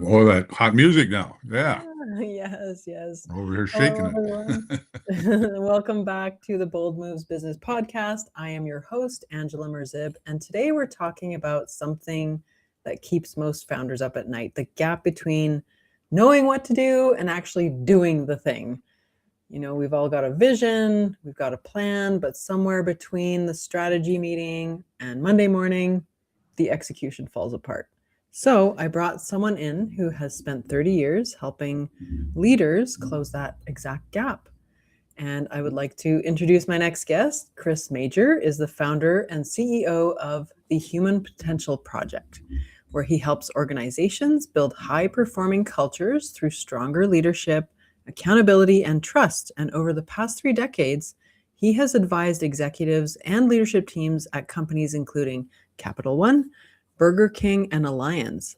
Oh, that hot music now. Yeah. Yes, yes. Over here Hello, shaking everyone. it. Welcome back to the Bold Moves Business Podcast. I am your host, Angela Merzib, and today we're talking about something that keeps most founders up at night, the gap between knowing what to do and actually doing the thing. You know, we've all got a vision, we've got a plan, but somewhere between the strategy meeting and Monday morning, the execution falls apart. So I brought someone in who has spent 30 years helping leaders close that exact gap. And I would like to introduce my next guest. Chris Majer is the founder and CEO of the Human Potential Project, where he helps organizations build high-performing cultures through stronger leadership, accountability, and trust. And over the past 3 decades, he has advised executives and leadership teams at companies including Capital One, Burger King, and Allianz.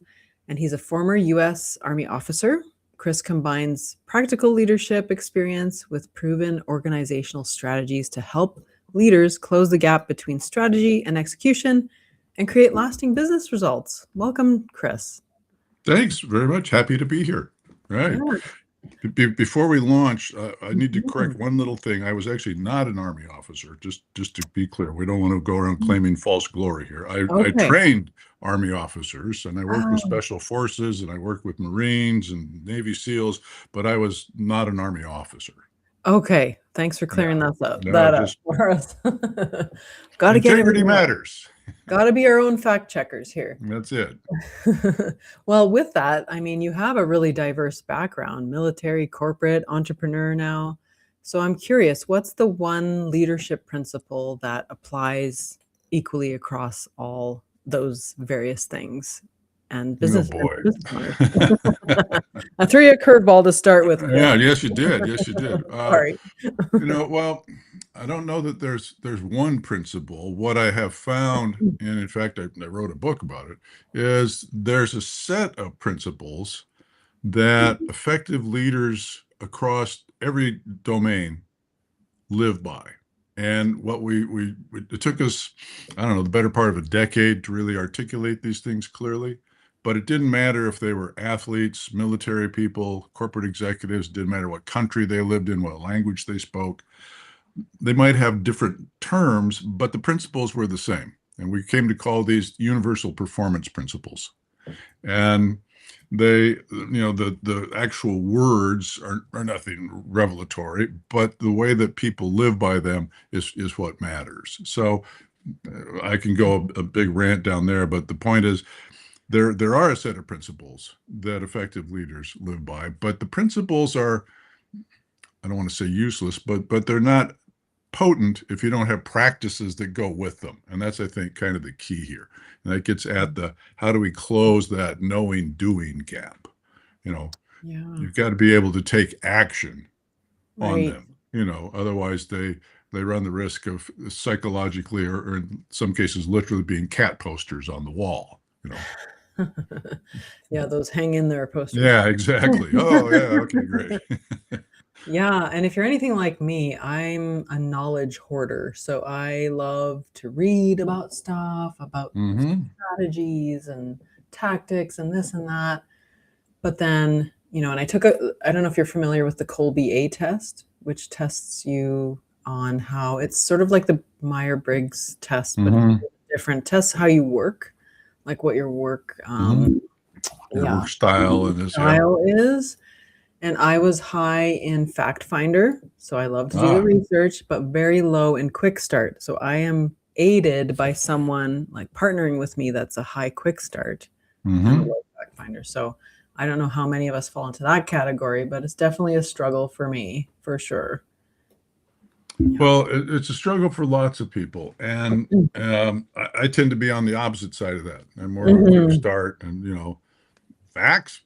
And he's a former U.S. Army officer. Chris combines practical leadership experience with proven organizational strategies to help leaders close the gap between strategy and execution and create lasting business results. Welcome, Chris. Thanks very much. Happy to be here. Right. Yeah. Before we launch, I need to correct one little thing. I was actually not an Army officer, just to be clear. We don't want to go around claiming false glory here. I Okay. trained Army officers, and I worked with Oh, Special Forces, and I worked with Marines and Navy SEAls, but I was not an Army officer. okay. Thanks for clearing Yeah. that No, up just for us. Got to get integrity everything right. matters. Got to be our own fact checkers here. That's it. Well, with that, I mean, you have a really diverse background, military, corporate, entrepreneur now. So I'm curious, what's the one leadership principle that applies equally across all those various things and Oh business boy. owners? I threw you a curveball to start with, Chris. Yeah, yes, you did. Yes, you did. Sorry. Well, I don't know that there's one principle. What I have found, and in fact, I wrote a book about it, is there's a set of principles that effective leaders across every domain live by. And what it took us, I don't know, the better part of a decade to really articulate these things clearly. But it didn't matter if they were athletes, military people, corporate executives, didn't matter what country they lived in, what language they spoke. They might have different terms, but the principles were the same. And we came to call these universal performance principles. And they, the actual words are nothing revelatory, but the way that people live by them is what matters. So I can go a big rant down there, but the point is, there are a set of principles that effective leaders live by, but the principles are, I don't want to say useless, but they're not potent if you don't have practices that go with them. And that's, I think, kind of the key here. And that gets at the how do we close that knowing doing gap? Yeah. You've got to be able to take action on Right. them. Otherwise they run the risk of psychologically or in some cases literally being cat posters on the wall. Yeah, those hang in there posters. Yeah, exactly. Oh, yeah. Okay, great. Yeah, and if you're anything like me, I'm a knowledge hoarder. So I love to read about stuff, about Mm-hmm. strategies and tactics and this and that. But then, and I don't know if you're familiar with the Colby A test, which tests you on how it's sort of like the Meyer-Briggs test, but Mm-hmm. different. Tests how you work, like what your work, Your work style and this. Yeah. style is. And I was high in Fact Finder, so I love to do the research, but very low in Quick Start. So I am aided by someone like partnering with me that's a high Quick Start and a low Fact Finder. So I don't know how many of us fall into that category, but it's definitely a struggle for me, for sure. Well, it's a struggle for lots of people, and I tend to be on the opposite side of that. I'm more of a quick start, and facts.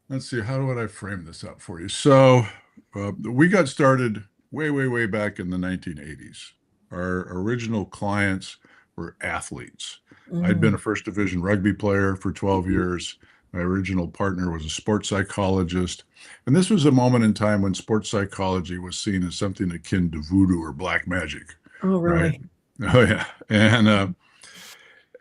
Let's see, how would I frame this up for you? So we got started way back in the 1980s. Our original clients were athletes. I'd been a first division rugby player for 12 years. My original partner was a sports psychologist. And this was a moment in time when sports psychology was seen as something akin to voodoo or black magic. Oh, really? Right? Oh, yeah. And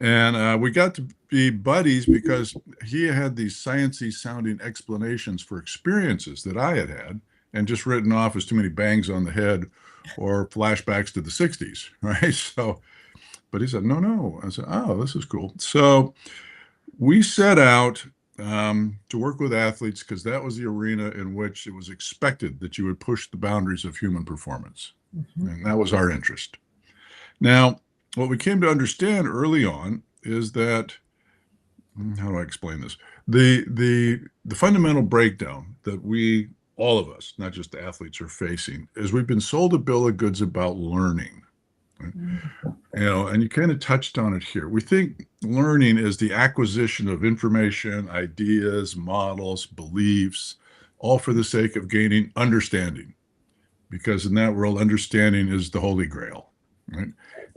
And we got to be buddies because he had these sciencey sounding explanations for experiences that I had had and just written off as too many bangs on the head or flashbacks to the 60s, right? So, but he said, no, no. I said, oh, this is cool. So we set out to work with athletes because that was the arena in which it was expected that you would push the boundaries of human performance. Mhm. And that was our interest. Now, what we came to understand early on is that, how do I explain this? The fundamental breakdown that we, all of us, not just the athletes, are facing is we've been sold a bill of goods about learning. Right? Mm. And you kind of touched on it here. We think learning is the acquisition of information, ideas, models, beliefs, all for the sake of gaining understanding, because in that world, understanding is the holy grail, right?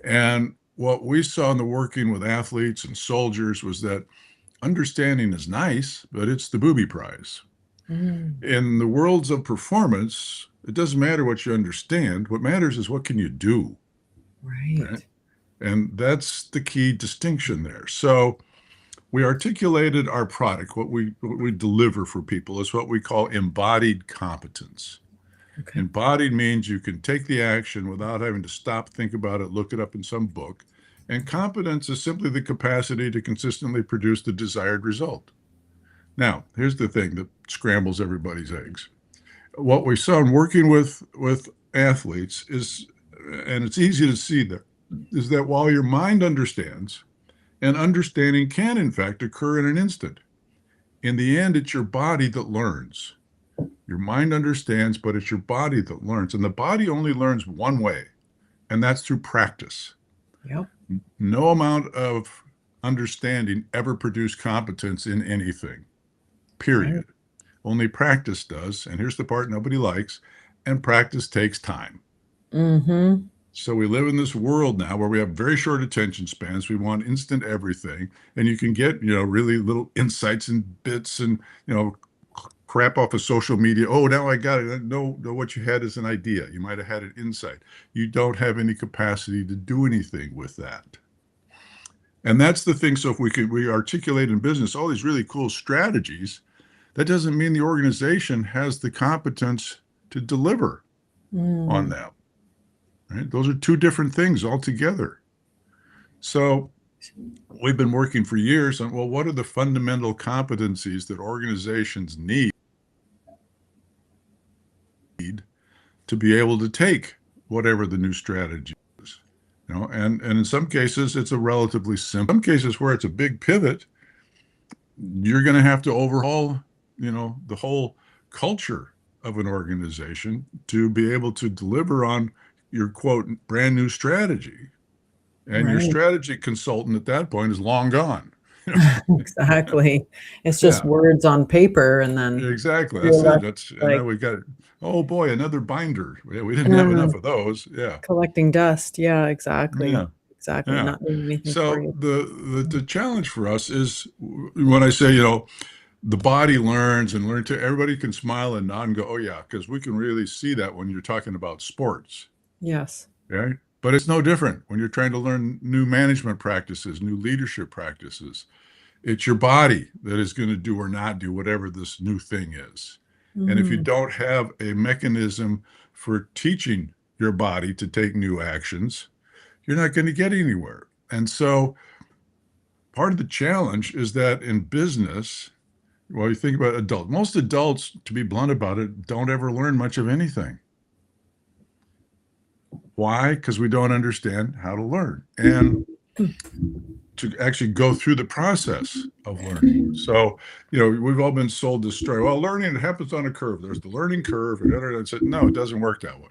And what we saw in the working with athletes and soldiers was that understanding is nice, but it's the booby prize. Mm. In the worlds of performance, it doesn't matter what you understand. What matters is what can you do, right? Right. And that's the key distinction there. So we articulated our product, what we deliver for people is what we call embodied competence. Okay. Embodied means you can take the action without having to stop, think about it, look it up in some book. And competence is simply the capacity to consistently produce the desired result. Now, here's the thing that scrambles everybody's eggs. What we saw in working with athletes is, and it's easy to see there, is that while your mind understands, and understanding can in fact occur in an instant, in the end, it's your body that learns. Your mind understands, but it's your body that learns. And the body only learns one way, and that's through practice. Yep. No amount of understanding ever produced competence in anything, period. Right. Only practice does. And here's the part nobody likes, and practice takes time. Mm-hmm. So we live in this world now where we have very short attention spans. We want instant everything, and you can get, really little insights and bits and, crap off of social media. Oh, now I got it. No, no, what you had is an idea. You might have had an insight. You don't have any capacity to do anything with that. And that's the thing. So if we articulate in business all these really cool strategies, that doesn't mean the organization has the competence to deliver on Mm. them. Right? Those are two different things altogether. So we've been working for years on, well, what are the fundamental competencies that organizations need to be able to take whatever the new strategy is? And in some cases it's a relatively simple. Some cases where it's a big pivot, you're going to have to overhaul, the whole culture of an organization to be able to deliver on your quote brand new strategy. And your Right. strategy consultant at that point is long gone. Exactly. It's just Yeah, words on paper, and then exactly. you're That's it. left And like then we got, oh boy, another binder. We didn't have enough of those. Yeah, collecting dust. Yeah, exactly. yeah, Exactly. yeah. Not doing anything for So you. the challenge for us is when I say, the body learns and learn to, everybody can smile and nod and go, oh yeah, because we can really see that when you're talking about sports. Yes. Right? But it's no different when you're trying to learn new management practices, new leadership practices. It's your body that is going to do or not do whatever this new thing is. And if you Mm. don't have a mechanism for teaching your body to take new actions, you're not going to get anywhere. And so part of the challenge is that in business, well, you think about adults, most adults, to be blunt about it, don't ever learn much of anything. Why? Because we don't understand how to learn and to actually go through the process of learning. So, we've all been sold this story. Well, learning, it happens on a curve. There's the learning curve. And said, no, it doesn't work that way.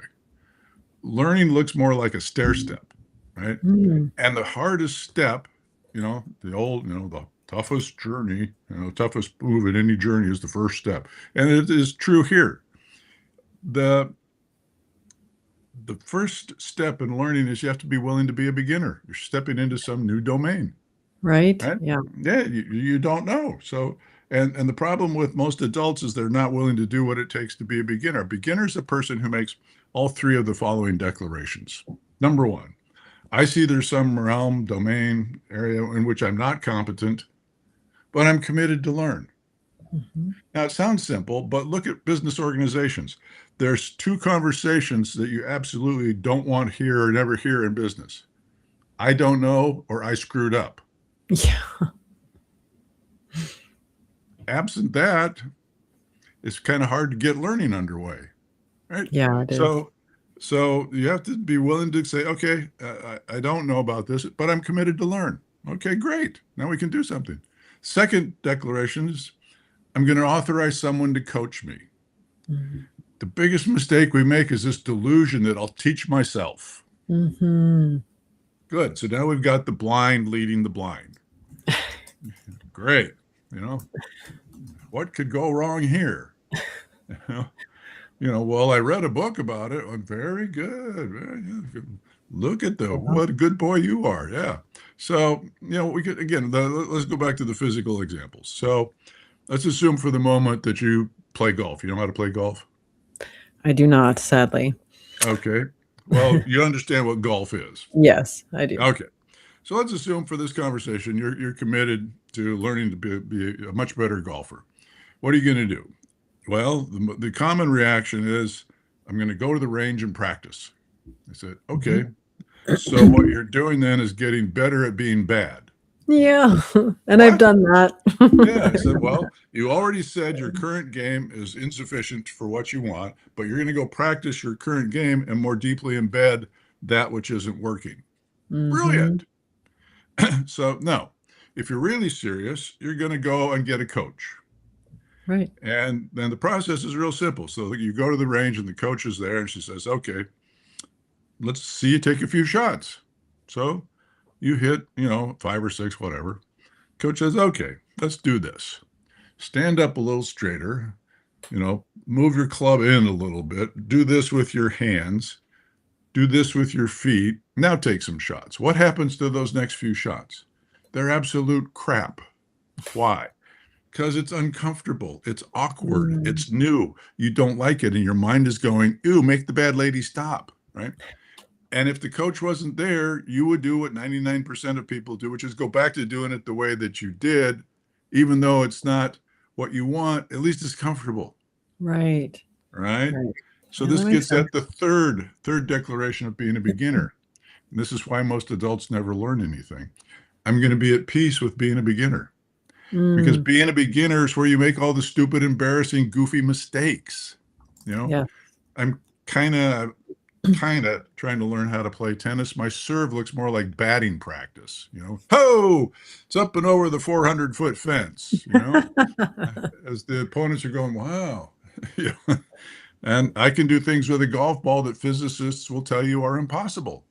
Learning looks more like a stair step, right? Mm. And the hardest step, the old, the toughest journey, toughest move in any journey is the first step. And it is true here. The the first step in learning is you have to be willing to be a beginner. You're stepping into some new domain, Right? right? Yeah. Yeah, you don't know. So, and the problem with most adults is they're not willing to do what it takes to be a beginner. A beginner is a person who makes all three of the following declarations. Number one, I see there's some realm, domain, area in which I'm not competent, but I'm committed to learn. Mhm. Now, it sounds simple, but look at business organizations. There's two conversations that you absolutely don't want to hear or never hear in business. I don't know, or I screwed up. Yeah. Absent that, it's kind of hard to get learning underway, right? Yeah, it is. So you have to be willing to say, okay, I don't know about this, but I'm committed to learn. Okay, great. Now we can do something. Second declaration is I'm going to authorize someone to coach me. Mhm. The biggest mistake we make is this delusion that I'll teach myself. Mhm. Good. So now we've got the blind leading the blind. Great. You know, what could go wrong here? Well, I read a book about it. Oh, very good. Very good. Look at Yeah. what a good boy you are. Yeah. So, we could, again, let's go back to the physical examples. So let's assume for the moment that you play golf. You know how to play golf? I do not, sadly. Okay. Well, you understand what golf is. Yes, I do. Okay. So let's assume for this conversation, you're committed to learning to be a much better golfer. What are you going to do? Well, the common reaction is, I'm going to go to the range and practice. I said, okay. Mhm. So what you're doing then is getting better at being bad. Yeah, and I've What? done that. Yeah. I said, well, you already said your current game is insufficient for what you want, but you're going to go practice your current game and more deeply embed that which isn't working. Mhm. Brilliant. So, no, if you're really serious, you're going to go and get a coach. Right. And then the process is real simple. So you go to the range and the coach is there and she says, okay, let's see you take a few shots. So you hit, 5 or 6, whatever. Coach says, okay, let's do this. Stand up a little straighter, move your club in a little bit. Do this with your hands. Do this with your feet. Now take some shots. What happens to those next few shots? They're absolute crap. Why? Because it's uncomfortable. It's awkward. Mm. It's new. You don't like it. And your mind is going, ew, make the bad lady stop. Right. And if the coach wasn't there, you would do what 99% of people do, which is go back to doing it the way that you did, even though it's not what you want, at least it's comfortable. Right. Right. Right. So Yeah, that this makes gets sense. at the third declaration of being a beginner. And this is why most adults never learn anything. I'm going to be at peace with being a beginner. Because Mm. being a beginner is where you make all the stupid, embarrassing, goofy mistakes. Yeah. I'm kind of trying to learn how to play tennis. My serve looks more like batting practice. Ho! It's up and over the 400-foot fence. As the opponents are going, wow. And I can do things with a golf ball that physicists will tell you are impossible.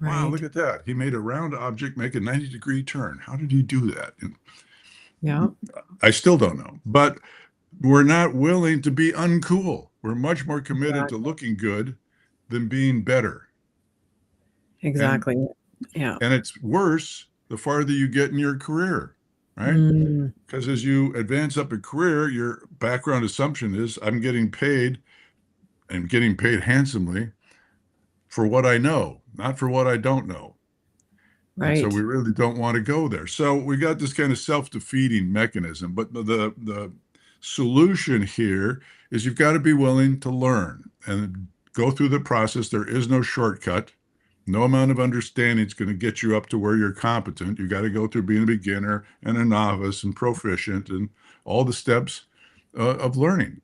Wow, Right. look at that. He made a round object make a 90-degree turn. How did he do that? Yeah. I still don't know. But we're not willing to be uncool. We're much more committed to Exactly. looking good than being better. And Exactly. Yeah. and it's worse the farther you get in your career, right? Mm. Because as you advance up a career, your background assumption is I'm getting paid and getting paid handsomely for what I know, not for what I don't know. And so we Right. really don't want to go there. So we got this kind of self-defeating mechanism. But the solution here is you've got to be willing to learn and go through the process. There is no shortcut. No amount of understanding is going to get you up to where you're competent. You got to go through being a beginner and a novice and proficient and all the steps of learning.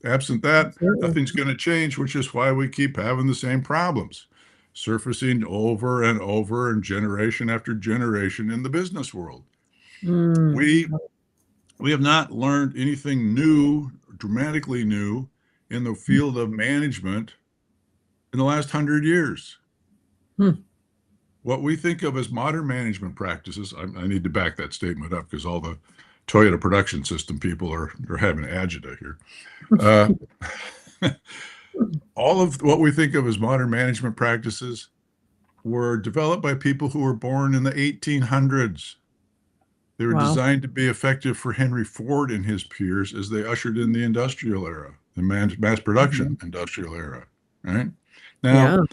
Absent that, Absolutely. nothing's going to change, which is why we keep having the same problems surfacing over and over and generation after generation in the business world. Mm. We have not learned anything new, dramatically new, in the field of management in the last 100 years. Hmm. What we think of as modern management practices, I need to back that statement up because all the Toyota production system people are having agita here. Uh, all of what we think of as modern management practices were developed by people who were born in the 1800s. They were Wow. designed to be effective for Henry Ford and his peers as they ushered in the industrial era, the mass production Mhm. industrial era. Right now, Yeah.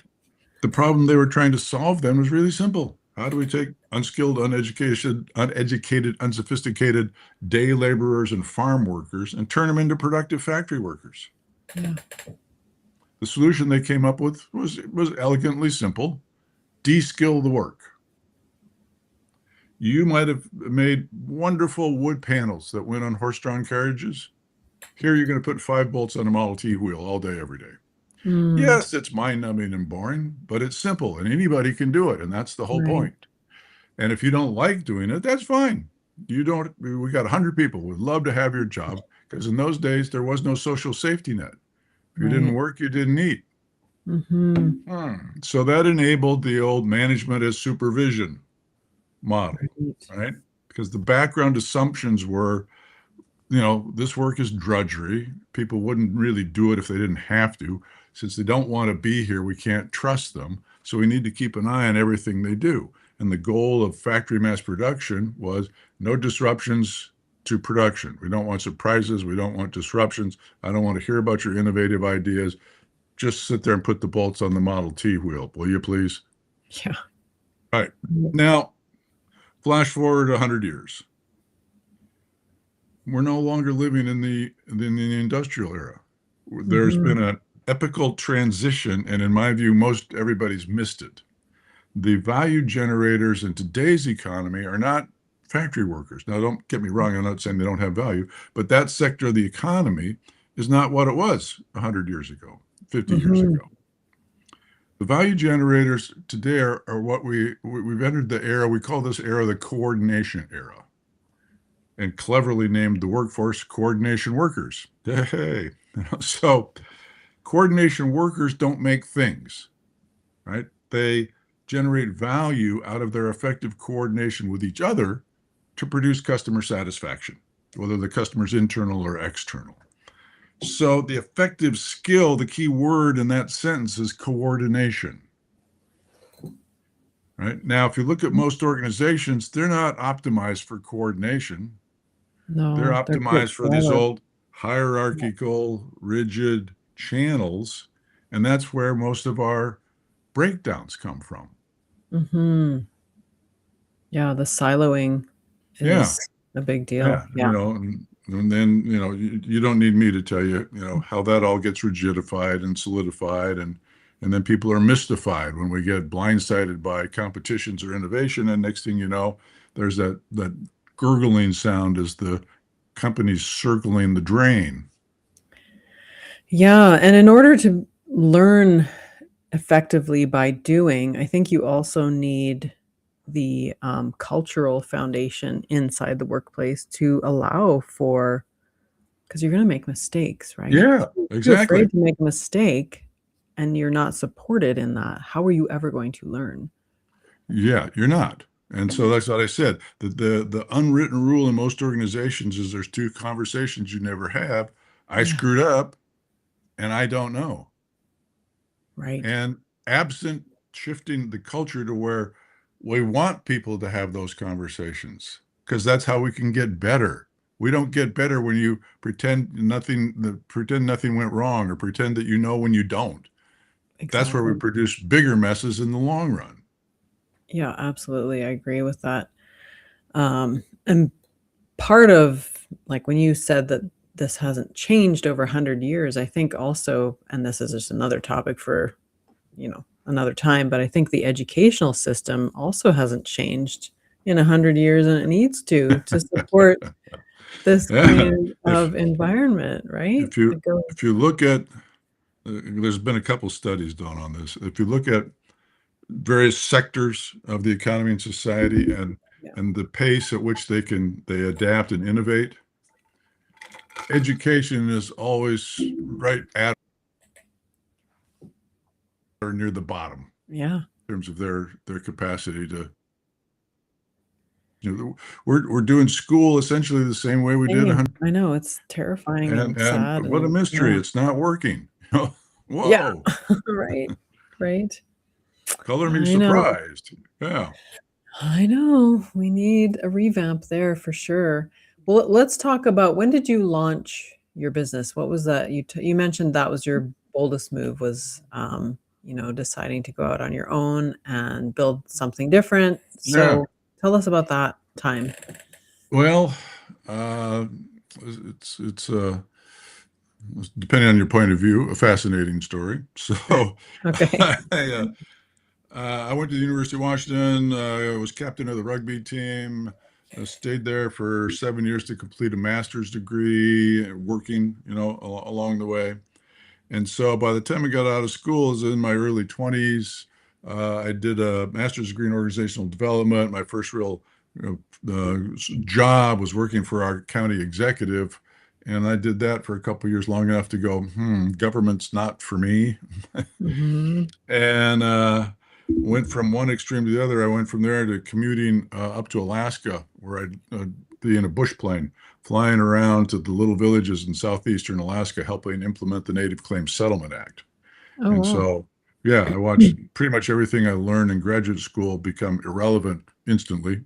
The problem they were trying to solve then was really simple. How do we take unskilled, uneducated, unsophisticated day laborers and farm workers and turn them into productive factory workers? Yeah. The solution they came up with was elegantly simple: de-skill the work. You might have made wonderful wood panels that went on horse-drawn carriages. Here you're going to put 5 bolts on a Model T wheel all day, every day. Yes, it's mind-numbing and boring, but it's simple and anybody can do it, and that's the whole Right. point. And if you don't like doing it, that's fine. We got 100 people who would love to have your job, because in those days there was no social safety net. If you didn't Right. work, you didn't eat. Mm-hmm. So that enabled the old management as supervision model, Right. right? Because the background assumptions were, this work is drudgery. People wouldn't really do it if they didn't have to. Since they don't want to be here, we can't trust them. So we need to keep an eye on everything they do. And the goal of factory mass production was no disruptions to production. We don't want surprises. We don't want disruptions. I don't want to hear about your innovative ideas. Just sit there and put the bolts on the Model T wheel, will you please? Yeah. All right. Now, flash forward 100 years. We're no longer living in the industrial era. There's been an epical transition, and in my view, most everybody's missed it. The value generators in today's economy are not factory workers. Now, don't get me wrong, I'm not saying they don't have value, but that sector of the economy is not what it was 100 years ago, 50 years ago. The value generators today are what we've entered the era, we call this era the coordination era, and cleverly named the workforce coordination workers. Hey, so coordination workers don't make things, right? They generate value out of their effective coordination with each other to produce customer satisfaction, whether the customer's internal or external. So the effective skill, the key word in that sentence is coordination. Right? Now, if you look at most organizations, they're not optimized for coordination. No, They're quite optimized for these siloed. old hierarchical, rigid channels. And that's where most of our breakdowns come from. Yeah, the siloing Yeah. is a big deal. Yeah. Yeah. And then, you don't need me to tell you, how that all gets rigidified and solidified. And then people are mystified when we get blindsided by competitions or innovation. And next thing you know, there's that gurgling sound as the company's circling the drain. Yeah, and in order to learn effectively by doing, I think you also need the cultural foundation inside the workplace to allow for, because you're going to make mistakes, right? Yeah, If you're exactly. afraid to make a mistake and you're not supported in that, how are you ever going to learn? Yeah, you're not. And so that's what I said. The unwritten rule in most organizations is there's 2 conversations you never have. I Yeah. screwed up and I don't know. Right. And absent shifting the culture to where we want people to have those conversations, because that's how we can get better. We don't get better when you pretend nothing went wrong, or pretend that when you don't. That's where we Exactly. produce bigger messes in the long run. Yeah, absolutely. I agree with that. And part of, like, when you said that this hasn't changed over 100 years, I think also, and this is just another topic for, another time, but I think the educational system also hasn't changed in 100 years, and it needs to support this Yeah. kind If of environment, right? if you look at, there's been a couple studies done on this. If you look at various sectors of the economy and society, and Yeah. the pace at which they adapt and innovate, education is always right at or near the bottom Yeah. in terms of their capacity to, we're doing school essentially the same way we did Same. 100. I know, it's terrifying and And sad, what a and mystery, yeah. it's not working. Yeah. Whoa, Right. Right. color me I know. surprised. Yeah. I know. We need a revamp there for sure. Well, let's talk about, when did you launch your business? What was that? You mentioned that was your boldest move, was deciding to go out on your own and build something different. Yeah. So tell us about that time. Well, uh, it's depending on your point of view, a fascinating story. So, Okay. I, I went to the University of Washington. I was captain of the rugby team. I stayed there for 7 years to complete a master's degree, working, along the way. And so by the time I got out of school, I was in my early 20s. I did a master's degree in organizational development. My first real job was working for our county executive. And I did that for a couple of years, long enough to go, government's not for me. Hmm. And went from one extreme to the other. I went from there to commuting up to Alaska, where I'd be in a bush plane, flying around to the little villages in southeastern Alaska, helping implement the Native Claims Settlement Act. Oh, And wow. so, yeah, I watched pretty much everything I learned in graduate school become irrelevant instantly.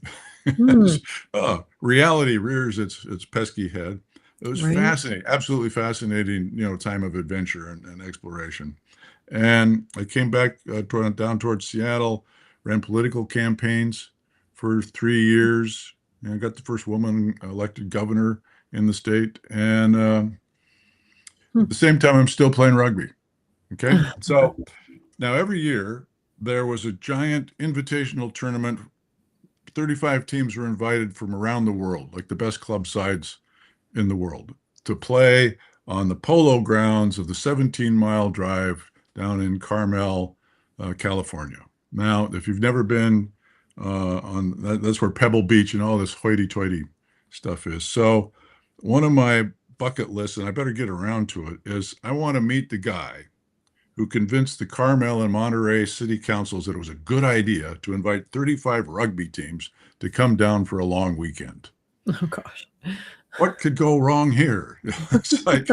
Hmm. Reality rears its pesky head. It was Right. fascinating, absolutely fascinating, time of adventure and exploration. And I came back down towards Seattle, ran political campaigns for 3 years. I got the first woman elected governor in the state. And Hmm. at the same time, I'm still playing rugby. Okay. So now every year there was a giant invitational tournament. 35 teams were invited from around the world, like the best club sides in the world, to play on the polo grounds of the 17-mile drive down in Carmel, California. Now, if you've never been that's where Pebble Beach and all this hoity-toity stuff is. So, one of my bucket lists, and I better get around to it, is I want to meet the guy who convinced the Carmel and Monterey city councils that it was a good idea to invite 35 rugby teams to come down for a long weekend. Oh, gosh. What could go wrong here? It's like,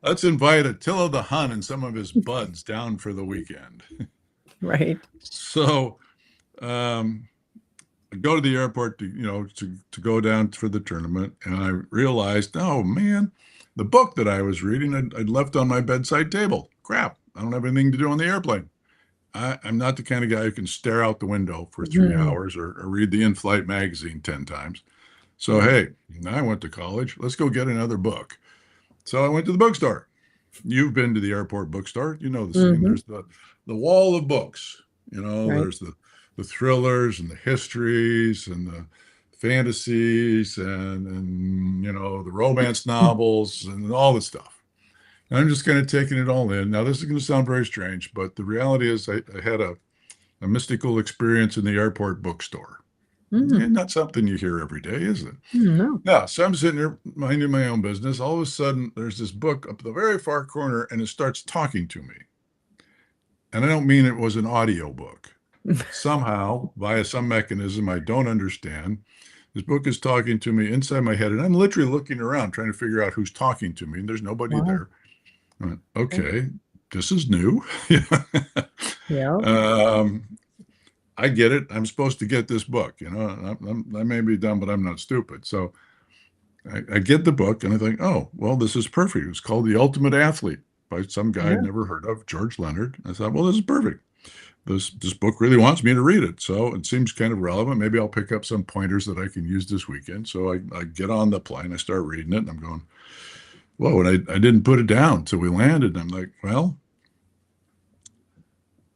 let's invite Attila the Hun and some of his buds down for the weekend. Right. So um, I go to the airport to go down for the tournament, and I realized, oh man, the book that I was reading I'd left on my bedside table. Crap, I don't have anything to do on the airplane. I'm not the kind of guy who can stare out the window for three Mhm. hours or read the in-flight magazine 10 times. So, hey, I went to college. Let's go get another book. So I went to the bookstore. You've been to the airport bookstore. You know the scene. Mhm. There's the wall of books. Right. There's the thrillers and the histories and the fantasies and the romance novels and all this stuff. And I'm just kind of taking it all in. Now, this is going to sound very strange, but the reality is I had a mystical experience in the airport bookstore. Mm. And not something you hear every day, is it? No. Yeah, so I'm sitting here minding my own business. All of a sudden, there's this book up the very far corner, and it starts talking to me. And I don't mean it was an audio book. Somehow, via some mechanism I don't understand, this book is talking to me inside my head, and I'm literally looking around trying to figure out who's talking to me, and there's nobody Wow. there. I went, Okay. okay, this is new. Yeah. um, I get it. I'm supposed to get this book. I may be dumb, but I'm not stupid. So I get the book and I think, oh, well, this is perfect. It's called The Ultimate Athlete by some guy I'd Yeah. never heard of, George Leonard. I thought, well, this is perfect. This book really wants me to read it. So it seems kind of relevant. Maybe I'll pick up some pointers that I can use this weekend. So I get on the plane, I start reading it, and I'm going, whoa, and I didn't put it down till we landed. And I'm like, well,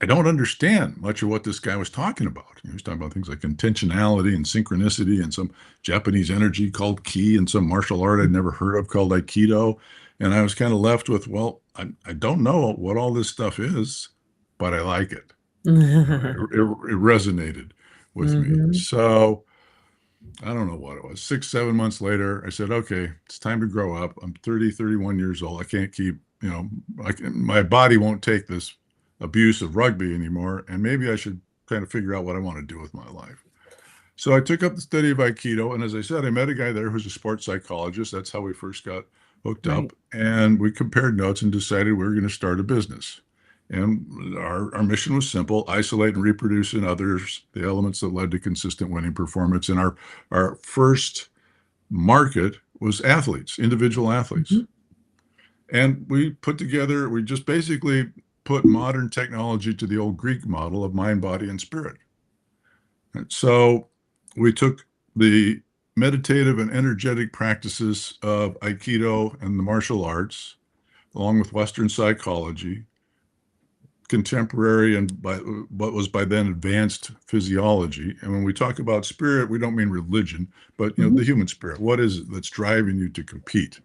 I don't understand much of what this guy was talking about. He was talking about things like intentionality and synchronicity and some Japanese energy called ki and some martial art I'd never heard of called Aikido. And I was kind of left with, well, I don't know what all this stuff is, but I like it. It resonated with me. Mhm. So I don't know what it was. 6, 7 months later, I said, okay, it's time to grow up. I'm 30, 31 years old. I can't keep, my body won't take this abuse of rugby anymore. And maybe I should kind of figure out what I want to do with my life. So I took up the study of Aikido. And as I said, I met a guy there who's a sports psychologist. That's how we first got hooked Right. up. And we compared notes and decided we were going to start a business. And our mission was simple: isolate and reproduce in others the elements that led to consistent winning performance. And our first market was athletes, individual athletes. Mhm. And we just basically put modern technology to the old Greek model of mind, body, and spirit. And so we took the meditative and energetic practices of Aikido and the martial arts, along with Western psychology, contemporary and by what was by then advanced physiology. And when we talk about spirit, we don't mean religion, but the human spirit. What is it that's driving you to compete?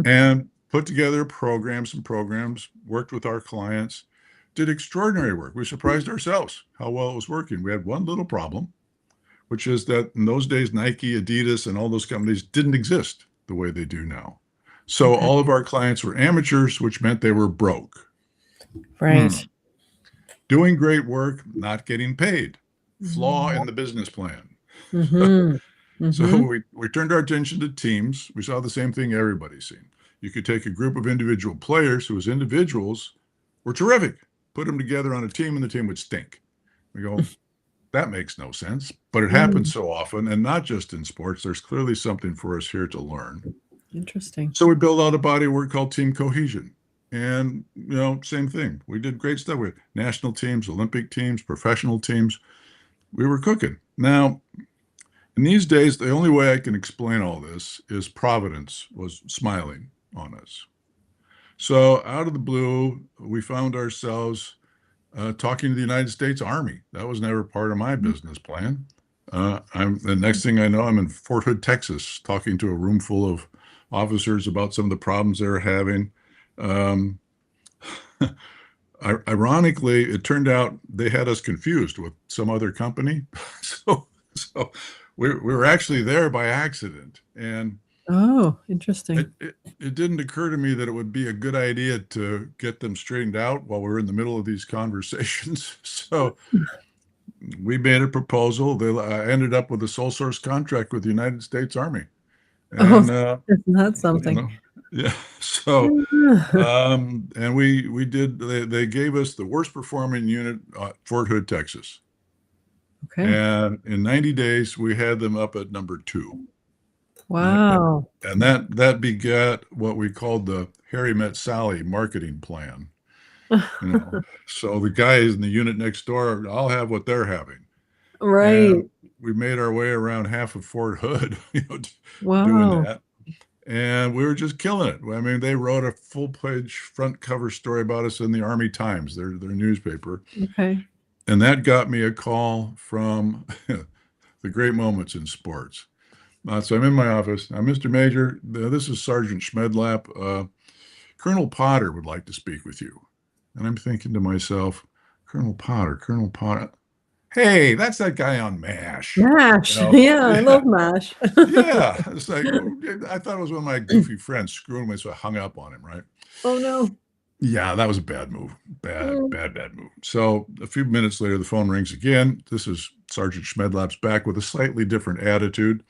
And put together programs, worked with our clients, did extraordinary work. We surprised ourselves how well it was working. We had one little problem, which is that in those days, Nike, Adidas, and all those companies didn't exist the way they do now. So all of our clients were amateurs, which meant they were broke. Right. Doing great work, not getting paid. Flaw in the business plan. So we turned our attention to teams. We saw the same thing everybody's seen. You could take a group of individual players who as individuals were terrific, put them together on a team, and the team would stink. We go, that makes no sense, but it happens so often, and not just in sports. There's clearly something for us here to learn. Interesting. So we built out a body of work called team cohesion. And, same thing. We did great stuff with national teams, Olympic teams, professional teams. We were cooking. Now, in these days, the only way I can explain all this is Providence was smiling on us. So out of the blue, we found ourselves talking to the United States Army. That was never part of my business plan. The next thing I know, I'm in Fort Hood, Texas, talking to a room full of officers about some of the problems they're having. Ironically, it turned out they had us confused with some other company. So we were actually there by accident. And oh, interesting. it didn't occur to me that it would be a good idea to get them straightened out while we're in the middle of these conversations. So we made a proposal. They ended up with a sole source contract with the United States Army. And, isn't that something? Yeah. So, and we did, they gave us the worst performing unit at Fort Hood, Texas. Okay. And in 90 days, we had them up at number 2. Wow. And that begat what we called the Harry Met Sally marketing plan. So the guys in the unit next door, I'll have what they're having. Right. And we made our way around half of Fort Hood, Wow. doing that. And we were just killing it. I mean, they wrote a full-page front cover story about us in the Army Times, their newspaper. Okay. And that got me a call from the great moments in sports. So I'm in my office. Mr. Majer, this is Sergeant Schmedlap. Colonel Potter would like to speak with you. And I'm thinking to myself, Colonel Potter. Hey, that's that guy on MASH. MASH. Yeah, I love MASH. Yeah. It's like, I thought it was one of my goofy friends screwing me, so I hung up on him, right? Oh, no. Yeah, that was a bad move. Bad move. So a few minutes later, the phone rings again. This is Sergeant Schmedlap's back with a slightly different attitude.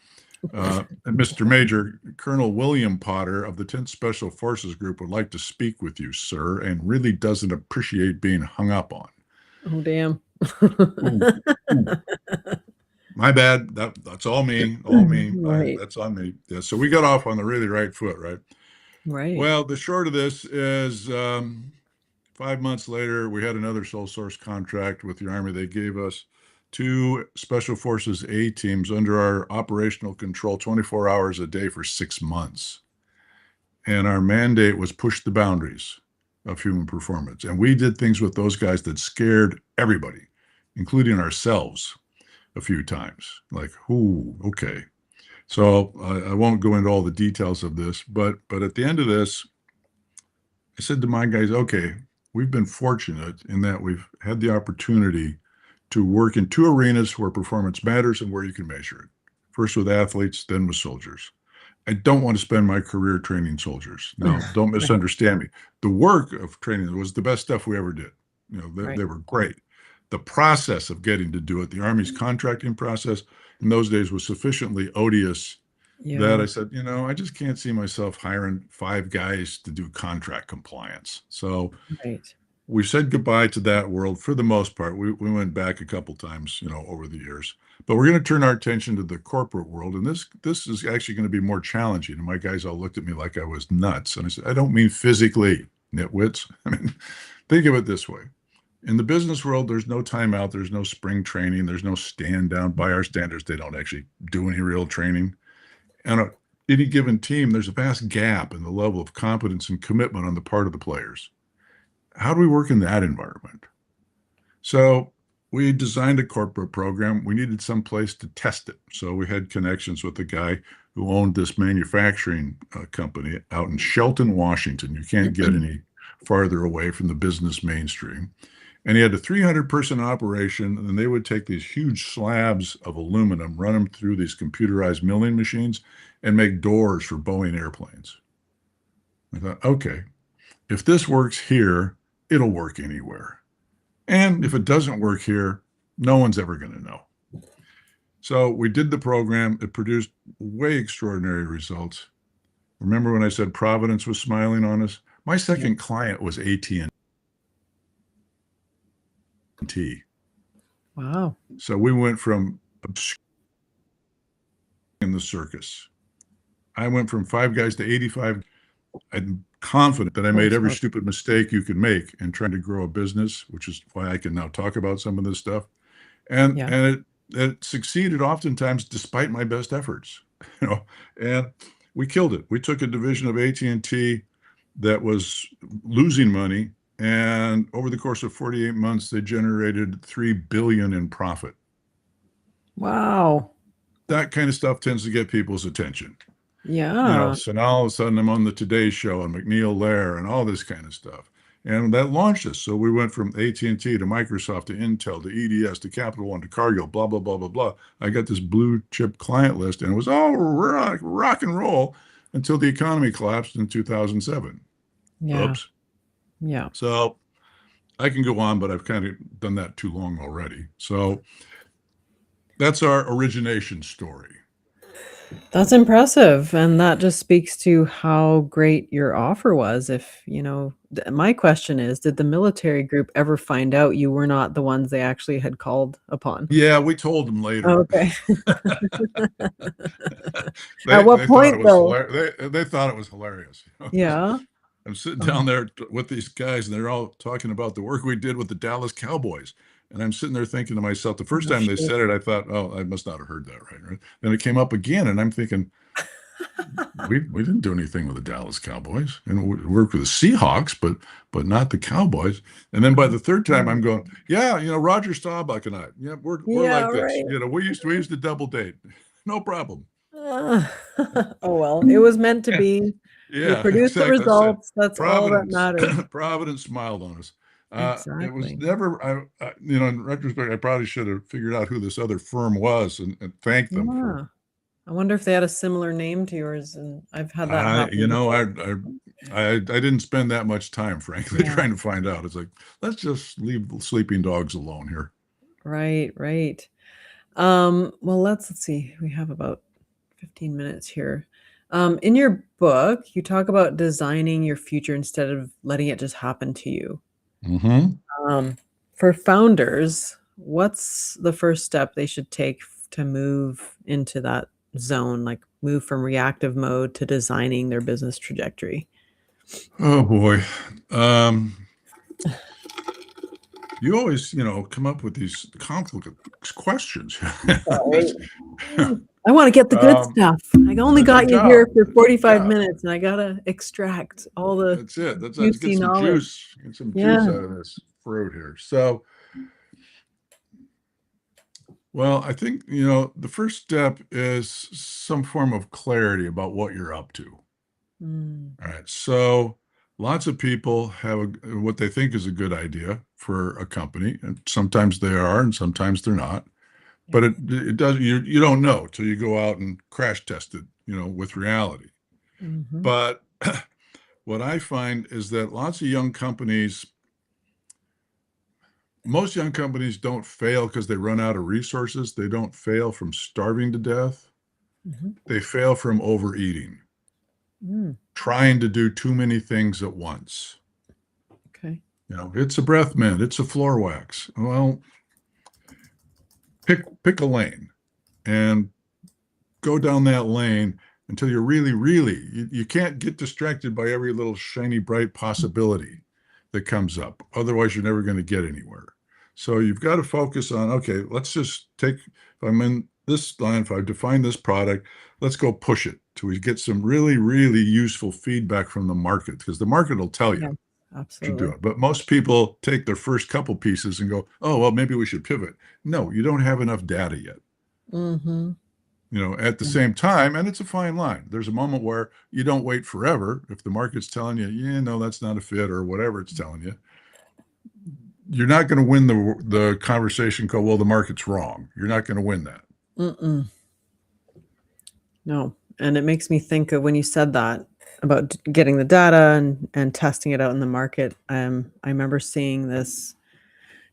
And Mr. Majer, Colonel William Potter of the 10th Special Forces Group would like to speak with you, sir, and really doesn't appreciate being hung up on. Oh, damn. My bad. That's all me. Right. That's on me. Yeah, so we got off on the really right foot, right? Right. Well, the short of this is 5 months later, we had another sole source contract with the Army. They gave us 2 Special Forces A teams under our operational control 24 hours a day for 6 months. And our mandate was push the boundaries of human performance. And we did things with those guys that scared everybody, including ourselves a few times. Like, ooh, okay. So I won't go into all the details of this, but at the end of this, I said to my guys, okay, we've been fortunate in that we've had the opportunity to work in 2 arenas where performance matters and where you can measure it. First with athletes, then with soldiers. I don't want to spend my career training soldiers. Now, don't misunderstand me. The work of training was the best stuff we ever did. They were great. The process of getting to do it, the Army's contracting process in those days was sufficiently odious that I said, I just can't see myself hiring 5 guys to do contract compliance. So we said goodbye to that world for the most part. We went back a couple times, over the years. But we're going to turn our attention to the corporate world. And this is actually going to be more challenging. And my guys all looked at me like I was nuts. And I said, I don't mean physically, nitwits. I mean, Think of it this way. In the business world, there's no timeout, there's no spring training, there's no stand down. By our standards, they don't actually do any real training. And on any given team, there's a vast gap in the level of competence and commitment on the part of the players. How do we work in that environment? So we designed a corporate program. We needed some place to test it. So we had connections with the guy who owned this manufacturing company out in Shelton, Washington. You can't get any farther away from the business mainstream. And he had a 300-person operation, and they would take these huge slabs of aluminum, run them through these computerized milling machines, and make doors for Boeing airplanes. I thought, okay, if this works here, it'll work anywhere. And if it doesn't work here, no one's ever going to know. So we did the program. It produced way extraordinary results. Remember when I said Providence was smiling on us? My second client was AT&T. Wow. So we went from in the circus. I went from 5 guys to 85. I'm confident that I made every stupid mistake you could make in trying to grow a business, which is why I can now talk about some of this stuff. And it succeeded oftentimes despite my best efforts, and we killed it. We took a division of AT&T that was losing money, and over the course of 48 months, they generated $3 billion in profit. Wow. That kind of stuff tends to get people's attention. Yeah. So now all of a sudden I'm on the Today Show and McNeil Lair and all this kind of stuff. And that launched us. So we went from AT&T to Microsoft to Intel to EDS to Capital One to Cargill, blah, blah, blah, blah, blah. I got this blue chip client list, and it was all rock and roll until the economy collapsed in 2007. Yeah. Oops. Yeah. So I can go on, but I've kind of done that too long already. So that's our origination story. That's impressive. And that just speaks to how great your offer was. If, my question is, did the military group ever find out you were not the ones they actually had called upon? Yeah, we told them later. Okay. At what point, though? They thought it was hilarious. Yeah. I'm sitting down there with these guys, and they're all talking about the work we did with the Dallas Cowboys. And I'm sitting there thinking to myself, the first time they said it, I thought, oh, I must not have heard that right. Then it came up again, and I'm thinking, we didn't do anything with the Dallas Cowboys, and we worked with the Seahawks, but not the Cowboys. And then by the third time, I'm going, yeah, Roger Staubach and I, we're like this. Right. We used to double date, no problem. Oh well, it was meant to be. Yeah, you produced the results. That's all that matters. Providence smiled on us. Exactly. It was never, in retrospect, I probably should have figured out who this other firm was and thanked them for. I wonder if they had a similar name to yours, and I've had that happen. I didn't spend that much time, frankly, trying to find out. It's like, let's just leave sleeping dogs alone here. Right. Well, let's see. We have about 15 minutes here. In your book, you talk about designing your future instead of letting it just happen to you. Mm-hmm. For founders, what's the first step they should take to move into that zone, like move from reactive mode to designing their business trajectory? Oh boy. You always, come up with these complicated questions. I want to get the good stuff. I only got you here for 45 minutes, and I gotta extract all the. That's it. Let's get some juice. Get some juice out of this fruit here. So, well, I think the first step is some form of clarity about what you're up to. All right. So, lots of people have what they think is a good idea for a company, and sometimes they are, and sometimes they're not. But it does. You don't know till you go out and crash test it, with reality. Mm-hmm. But what I find is that most young companies don't fail because they run out of resources. They don't fail from starving to death. Mm-hmm. They fail from overeating, trying to do too many things at once. Okay. It's a breath mint. It's a floor wax. Well, pick a lane and go down that lane until you're really, you can't get distracted by every little shiny, bright possibility. that comes up. Otherwise, you're never going to get anywhere. So you've got to focus on, okay, let's just take, if I'm in this line, if I've defined this product, let's go push it till we get some really, really useful feedback from the market, because the market will tell Yeah, you to do absolutely. it. But most people take their first couple pieces and go, oh, well, maybe we should pivot. No, you don't have enough data yet. Mm-hmm. At the same time, and it's a fine line. There's a moment where you don't wait forever. If the market's telling you, yeah, no, that's not a fit, or whatever it's telling you, you're not going to win the conversation called, well, the market's wrong. You're not going to win that. Mm-mm. No. And it makes me think of when you said that about getting the data and testing it out in the market. I remember seeing this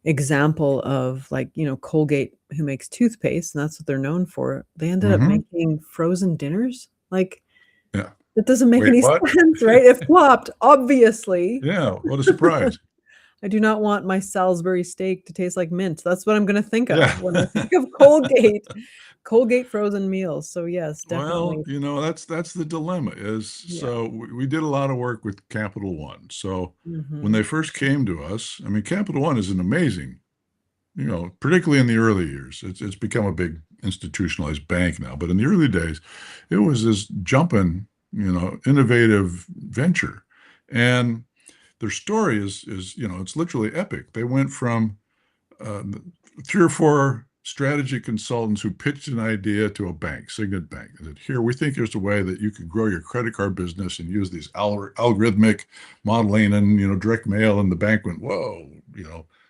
example of, like, Colgate, who makes toothpaste, and that's what they're known for. They ended up Mm-hmm. making frozen dinners. Like, Yeah. it doesn't make Wait, any what? sense, right? It flopped, obviously. Yeah. What a surprise. I do not want my Salisbury steak to taste like mint. That's what I'm going to think Yeah. of when I think of Colgate. Colgate frozen meals. So yes, Well, definitely. that's the dilemma is, Yeah. so we did a lot of work with Capital One. So when Mhm. they first came to us, I mean, Capital One is an amazing, particularly in the early years. It's become a big institutionalized bank now, but in the early days, it was this jumping, innovative venture. And their story is, it's literally epic. They went from uh, 3 or 4 strategy consultants who pitched an idea to a bank, Signet Bank, and said, "Here, we think there's a way that you could grow your credit card business and use these algorithmic modeling and direct mail." And the bank went, "Whoa,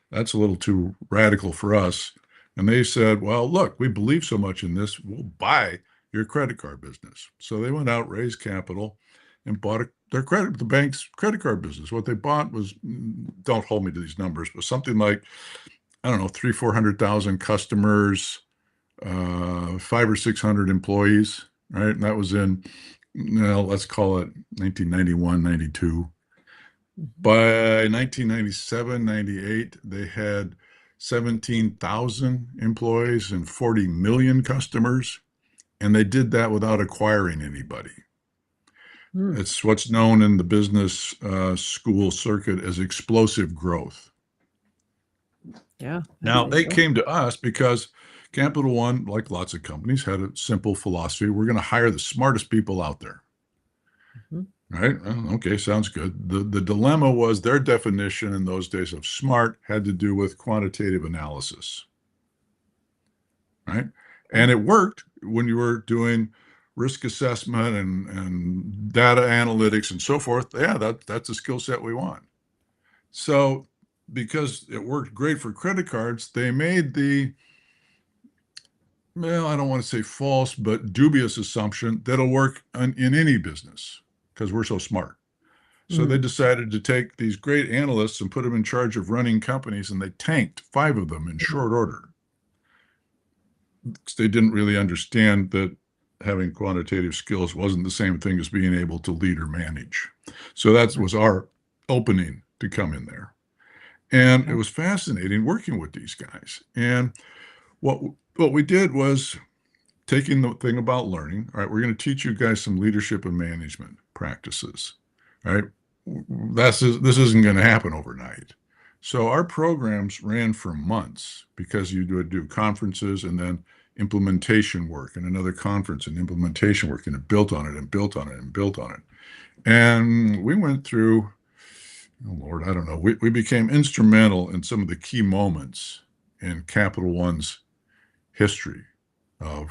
that's a little too radical for us." And they said, "Well, look, we believe so much in this, we'll buy your credit card business." So they went out, raised capital, and bought the bank's credit card business. What they bought was, don't hold me to these numbers, but something like, I don't know, 400,000 customers, 500 or 600 employees, right? And that was in, let's call it 1991, 92. Mhm. By 1997, 98, they had 17,000 employees and 40 million customers. And they did that without acquiring anybody. Mm. It's what's known in the business school circuit as explosive growth. Yeah, I'd Now, say they so. came to us because Capital One, like lots of companies, had a simple philosophy. We're going to hire the smartest people out there. Mhm. Right? Okay, sounds good. The dilemma was their definition in those days of smart had to do with quantitative analysis. Right? Okay. And it worked when you were doing risk assessment and data analytics and so forth. Yeah, that's a skill set we want. So because it worked great for credit cards, they made well, I don't want to say false, but dubious assumption that it'll work in any business because we're so smart. So they Mm. decided to take these great analysts and put them in charge of running companies, and they tanked 5 of them in Mhm. short order. They didn't really understand that having quantitative skills wasn't the same thing as being able to lead or manage. So that Right. was our opening to come in there. And it Okay. was fascinating working with these guys. And what what we did was taking the thing about learning. All right, we're going to teach you guys some leadership and management practices. All right, this isn't going to happen overnight. So our programs ran for months because you would do conferences and then implementation work and another conference and implementation work, and it built on it and built on it and built on it. And we went through, oh Lord, I don't know. We became instrumental in some of the key moments in Capital One's history of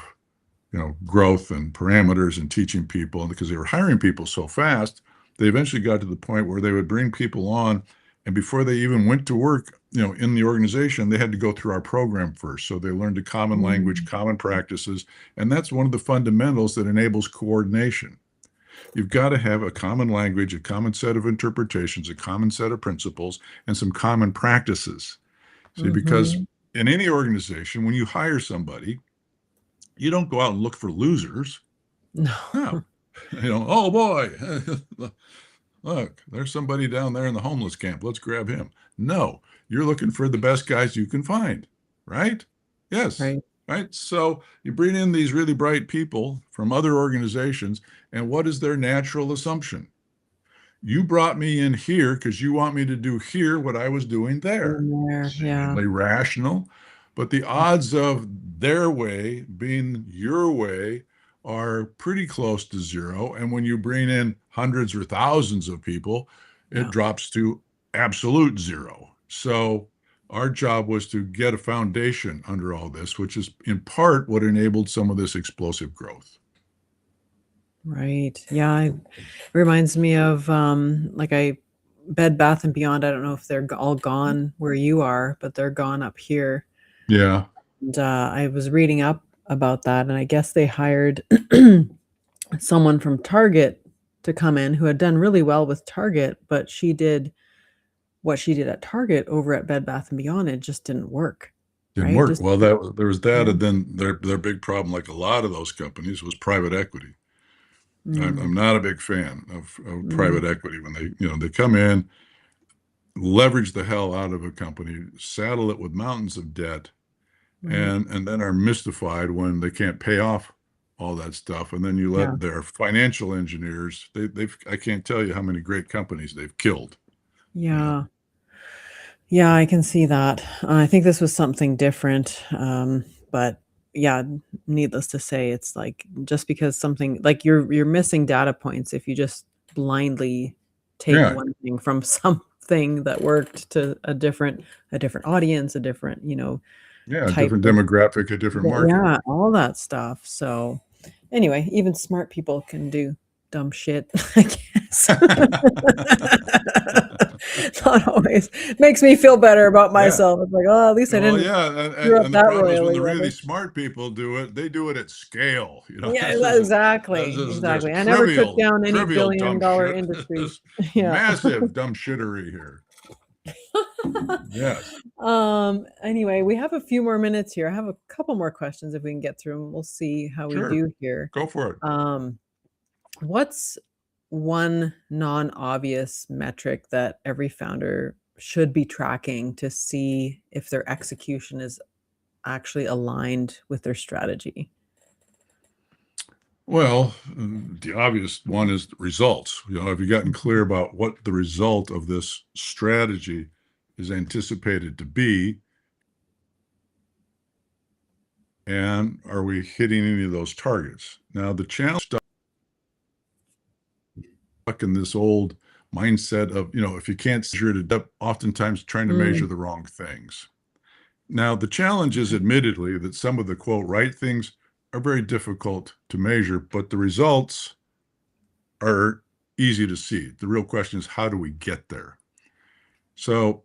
growth and parameters and teaching people. And because they were hiring people so fast, they eventually got to the point where they would bring people on, and before they even went to work, in the organization, they had to go through our program first. So they learned a common language, Mm. common practices, and that's one of the fundamentals that enables coordination. You've got to have a common language, a common set of interpretations, a common set of principles, and some common practices. See, because Mhm. in any organization, when you hire somebody, you don't go out and look for losers. No. No, oh boy, look, there's somebody down there in the homeless camp. Let's grab him. No, you're looking for the best guys you can find, right? Yes, Right. right. So you bring in these really bright people from other organizations, and what is their natural assumption? You brought me in here because you want me to do here what I was doing there. In there, yeah. Seemingly rational, but the odds of their way being your way are pretty close to zero. And when you bring in hundreds or thousands of people, it Yeah. drops to absolute zero. So our job was to get a foundation under all this, which is in part what enabled some of this explosive growth. Right. Yeah. It reminds me of Bed Bath and Beyond. I don't know if they're all gone where you are, but they're gone up here. Yeah. And I was reading up about that, and I guess they hired someone from Target to come in who had done really well with Target, but she did what she did at Target over at Bed Bath and Beyond. It just didn't work. Didn't Right? work. Just Well, there was that, yeah. and then their big problem, like a lot of those companies, was private equity. I'm Mm, not a big fan of mm, private equity when they come in, leverage the hell out of a company, saddle it with mountains of debt, right. and then are mystified when they can't pay off all that stuff. And then you Yeah. let their financial engineers, I can't tell you how many great companies they've killed. Yeah. Yeah, I can see that. I think this was something different. But yeah, needless to say, it's like just because something like you're missing data points if you just blindly take Yeah. one thing from something that worked to a different audience, a different, Yeah. A type different of demographic, a different market. yeah, all that stuff. So anyway, even smart people can do dumb shit, I guess. Not always. Makes me feel better about Yeah. myself. It's like, oh, at least I Well, didn't yeah, screw up and the that problem is when royally. the really Rather. smart people do it, they do it at scale. Yeah, This exactly. is there's Exactly. I never took down any trivial dumb billion-dollar shit. This industries. is Yeah. massive dumb shittery here. Yes, Anyway, we have a few more minutes here. I have a couple more questions if we can get through them. We'll see how we sure, do here. go for it. Um, what's one non-obvious metric that every founder should be tracking to see if their execution is actually aligned with their strategy? Well, the obvious one is results. Have you gotten clear about what the result of this strategy is anticipated to be? And are we hitting any of those targets? Now, the challenge stuck in this old mindset of, if you can't measure it, oftentimes trying to Mm, measure the wrong things. Now, the challenge is admittedly that some of the quote right things are very difficult to measure, but the results are easy to see. The real question is, how do we get there? So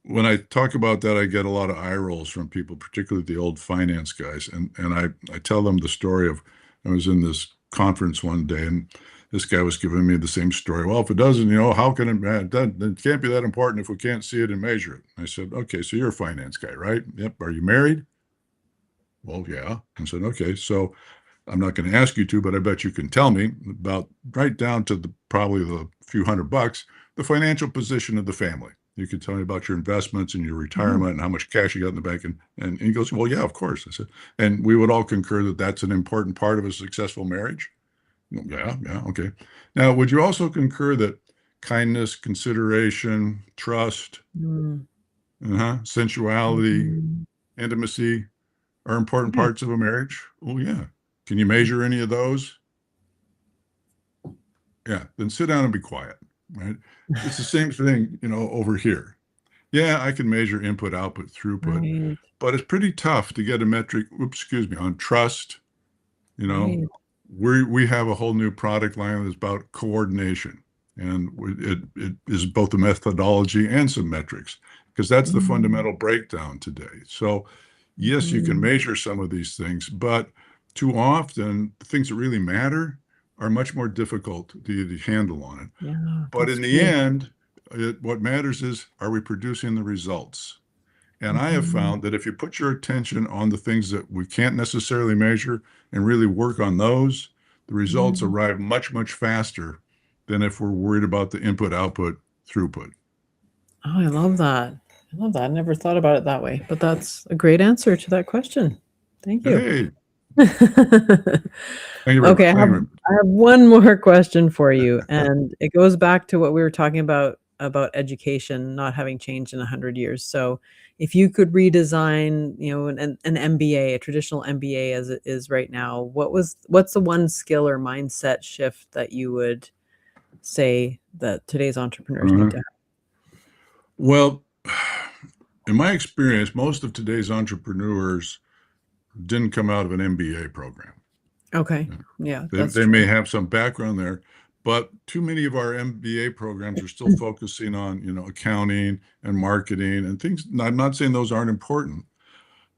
when I talk about that, I get a lot of eye rolls from people, particularly the old finance guys. And I tell them the story of I was in this conference one day and this guy was giving me the same story. Well, if it doesn't, how can it can't be that important if we can't see it and measure it. I said, okay, so you're a finance guy, right? Yep. Are you married? Well, yeah. I said, okay, so I'm not going to ask you to, but I bet you can tell me about right down to probably the few $100, the financial position of the family. You can tell me about your investments and your mm, retirement and how much cash you got in the bank. And he goes, well, yeah, of course. I said, and we would all concur that that's an important part of a successful marriage. Well, yeah, yeah, okay. Now, would you also concur that kindness, consideration, trust, mm, sensuality, mhm. intimacy are important Yeah, parts of a marriage? Oh, yeah. Can you measure any of those? Yeah, then sit down and be quiet, right? It's the same thing, over here. Yeah, I can measure input, output, throughput, right, but it's pretty tough to get a metric, excuse me, on trust. You know, right. we have a whole new product line that's about coordination, and it is both a methodology and some metrics because that's the Mm, fundamental breakdown today. So, yes, you can mhm. measure some of these things, but too often the things that really matter are much more difficult to handle on it. Yeah, But that's in the true. end, what matters is, are we producing the results? And I have Mhm, found that if you put your attention on the things that we can't necessarily measure and really work on those, the results mm. arrive much, much faster than if we're worried about the input, output, throughput. Oh, I love that. I love that. I never thought about it that way, but that's a great answer to that question. Thank you. Hey, Thank you very much. Okay, Thank you very much. I have one more question for you, and it goes back to what we were talking about education not having changed in 100 years. So, if you could redesign, an MBA, a traditional MBA as it is right now, what's the one skill or mindset shift that you would say that today's entrepreneurs need Uh-huh. to have? Well, in my experience, most of today's entrepreneurs didn't come out of an MBA program. Okay. Yeah, that's They may true. have some background there, but too many of our MBA programs are still focusing on, accounting and marketing and things. I'm not saying those aren't important,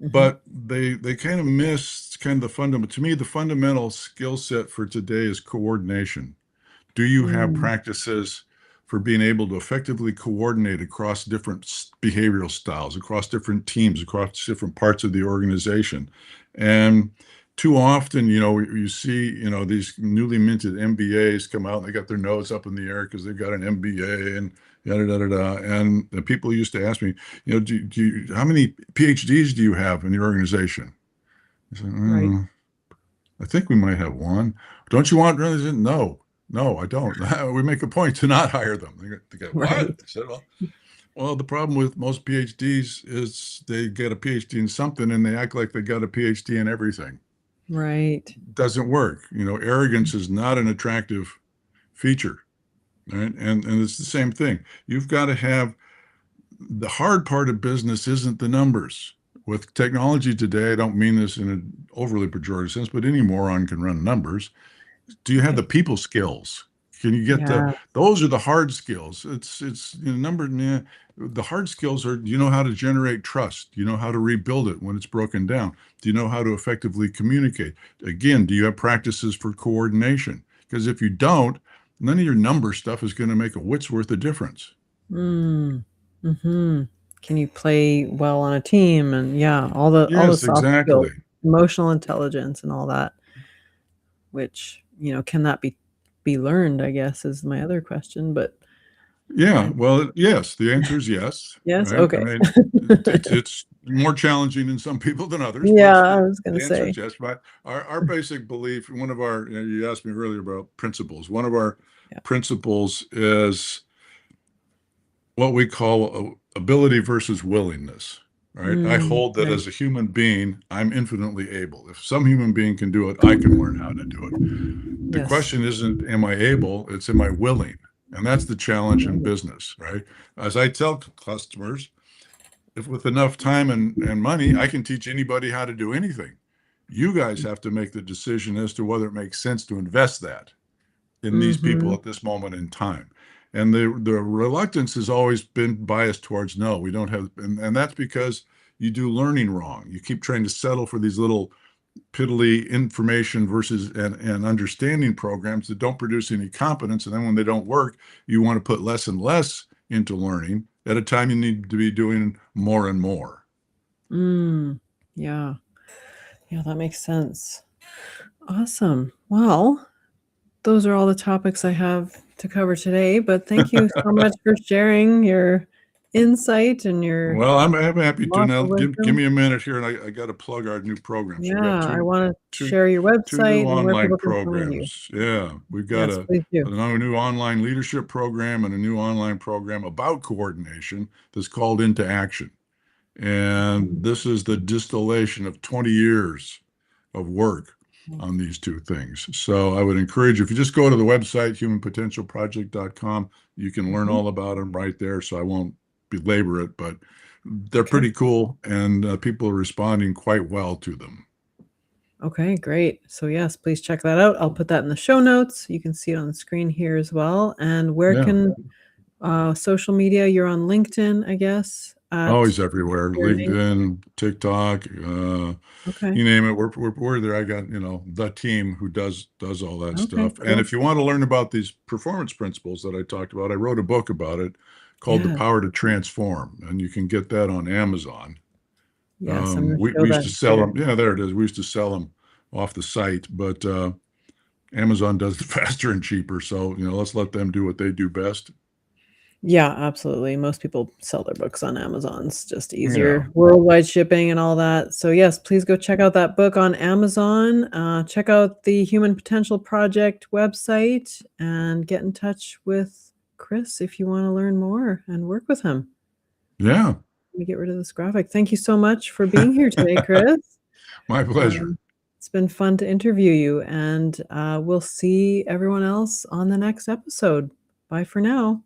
Mhm. but they kind of miss kind of the fundamental. To me, the fundamental skill set for today is coordination. Do you have Mm, practices for being able to effectively coordinate across different behavioral styles, across different teams, across different parts of the organization? And too often, you see, these newly minted MBAs come out and they got their nose up in the air because they've got an MBA and yada, yada, yada. And the people used to ask me, how many PhDs do you have in your organization? I said, right. I think we might have one. Don't you want really? No, no, I don't. We make a point to not hire them. They go, what? Right. I said, well, the problem with most PhDs is they get a PhD in something and they act like they got a PhD in everything. Right. Doesn't work. Arrogance is not an attractive feature, right? And it's the same thing. You've got to have the hard part of business isn't the numbers. With technology today, I don't mean this in an overly pejorative sense, but any moron can run numbers. Do you have the people skills? Can you get Yeah. those are the hard skills. It's the hard skills are, do you know how to generate trust? Do you know how to rebuild it when it's broken down? Do you know how to effectively communicate? Again, do you have practices for coordination? Because if you don't, none of your number stuff is going to make a whit's worth of difference. Mm. Mhm. Can you play well on a team, and yeah, all the Yes, soft skills, exactly. emotional intelligence and all that, which, can that be learned, I guess, is my other question, but Yeah, I well, yes, the answer is yes, yes? right? I Okay. mean, it's more challenging in some people than others, but Yeah, I was gonna the answer say. is yes. But our basic belief, one of our, you asked me earlier about principles. One of our Yeah. principles is what we call ability versus willingness, right? I hold that Right. as a human being, I'm infinitely able. If some human being can do it, I can learn how to do it. The Yes. question isn't, am I able? It's, am I willing? And that's the challenge in Right. business, right? As I tell customers, if with enough time and money, I can teach anybody how to do anything. You guys have to make the decision as to whether it makes sense to invest that in these people Mhm. at this moment in time. And the reluctance has always been biased towards no, we don't have, and that's because you do learning wrong. You keep trying to settle for these little piddly information versus and understanding programs that don't produce any competence. And then when they don't work, you want to put less and less into learning at a time you need to be doing more and more. Mm. Yeah. Yeah, that makes sense. Awesome. Well, those are all the topics I have to cover today, but thank you so much for sharing your insight and your Well, I'm happy to lots now. of Give wisdom. me a minute here, and I got to plug our new programs. We've got Yeah, I wanna two share your two new website and where online people can find you. programs. Yeah, we've got Yes, please a do. new online leadership program and a new online program about coordination that's called Into Action. And this is the distillation of 20 years of work on these two things. So I would encourage you, if you just go to the website, humanpotentialproject.com, you can learn Mhm. all about them right there. So I won't belabor it, but they're Okay. pretty cool and people are responding quite well to them. Okay, great. So, yes, please check that out. I'll put that in the show notes. You can see it on the screen here as well. And where Yeah. can social media, you're on LinkedIn, I guess, at Always everywhere. your name? LinkedIn, TikTok, Okay. you name it. We're there. I got, the team who does all that Okay, stuff. And cool. if you want to learn about these performance principles that I talked about, I wrote a book about it called The Yes. Power to Transform, and you can get that on Amazon. Yes, I'm gonna We show used that to sell here. them. Yeah, there it is. We used to sell them off the site, but Amazon does it faster and cheaper. So, let's let them do what they do best. Yeah, absolutely. Most people sell their books on Amazon. It's just Yeah. easier. Worldwide shipping and all that. So yes, please go check out that book on Amazon. Check out the Human Potential Project website and get in touch with Chris if you want to learn more and work with him. Yeah. Let me get rid of this graphic. Thank you so much for being here today, Chris. My pleasure. It's been fun to interview you, and we'll see everyone else on the next episode. Bye for now.